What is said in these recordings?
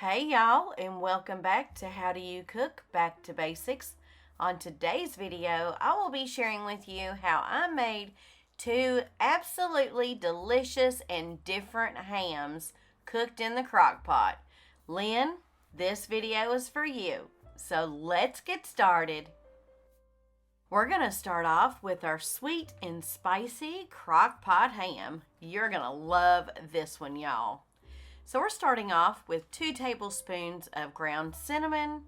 Hey y'all, and welcome back to How Do You Cook Back to Basics. On today's video, I will be sharing with you how I made two absolutely delicious and different hams cooked in the crock pot. Lynn, this video is for you. So let's get started. We're going to start off with our sweet and spicy crock pot ham. You're going to love this one, y'all. So we're starting off with 2 tablespoons of ground cinnamon,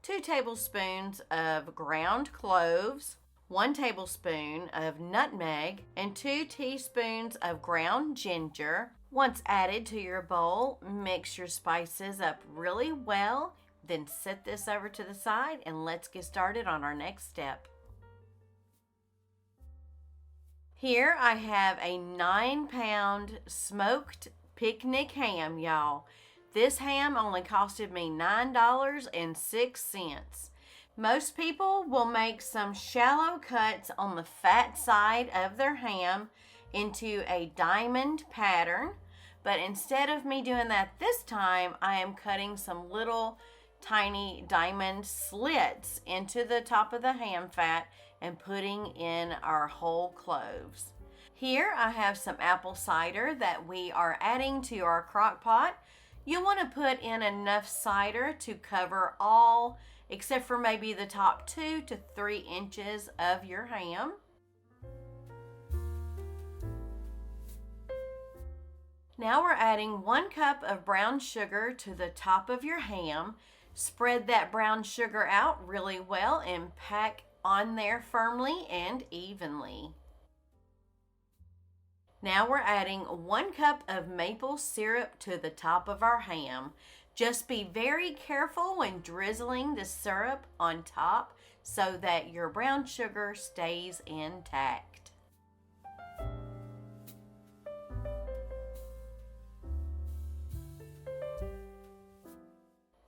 2 tablespoons of ground cloves, 1 tablespoon of nutmeg, and 2 teaspoons of ground ginger. Once added to your bowl, mix your spices up really well. Then set this over to the side and let's get started on our next step. Here I have a 9-pound smoked picnic ham, y'all. This ham only costed me $9.06. Most people will make some shallow cuts on the fat side of their ham into a diamond pattern, but instead of me doing that this time, I am cutting some little tiny diamond slits into the top of the ham fat and putting in our whole cloves. Here I have some apple cider that we are adding to our crock pot. You'll want to put in enough cider to cover all except for maybe the top 2 to 3 inches of your ham. Now we're adding 1 cup of brown sugar to the top of your ham. Spread that brown sugar out really well and pack on there firmly and evenly. Now we're adding 1 cup of maple syrup to the top of our ham. Just be very careful when drizzling the syrup on top so that your brown sugar stays intact.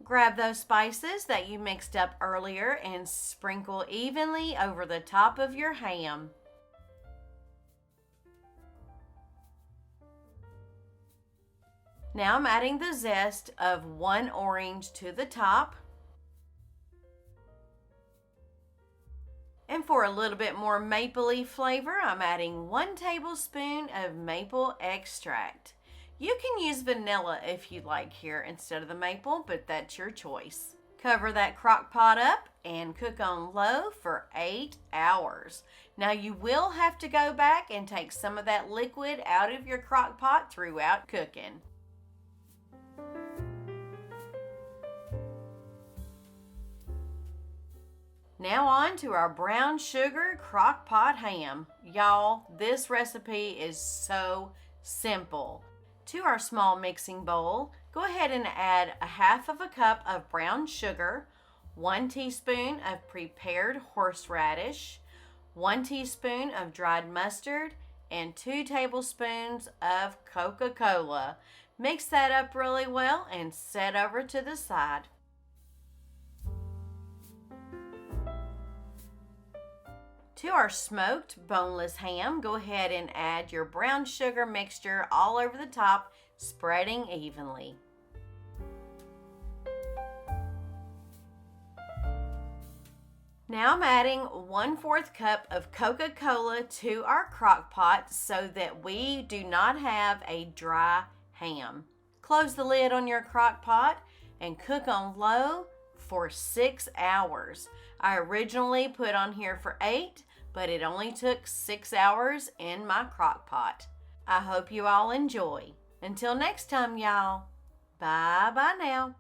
Grab those spices that you mixed up earlier and sprinkle evenly over the top of your ham. Now I'm adding the zest of 1 orange to the top. And for a little bit more mapley flavor, I'm adding 1 tablespoon of maple extract. You can use vanilla if you like here instead of the maple, but that's your choice. Cover that crock pot up and cook on low for 8 hours. Now you will have to go back and take some of that liquid out of your crock pot throughout cooking. Now on to our brown sugar crock pot ham. Y'all, this recipe is so simple. To our small mixing bowl, go ahead and add 1/2 cup of brown sugar, 1 teaspoon of prepared horseradish, 1 teaspoon of dried mustard, and 2 tablespoons of Coca-Cola. Mix that up really well and set over to the side. To our smoked boneless ham, go ahead and add your brown sugar mixture all over the top, spreading evenly. Now I'm adding 1/4 cup of Coca-Cola to our crock pot so that we do not have a dry ham. Close the lid on your crock pot and cook on low for 6 hours. I originally put on here for 8, but it only took 6 hours in my crock pot. I hope you all enjoy. Until next time, y'all. Bye now.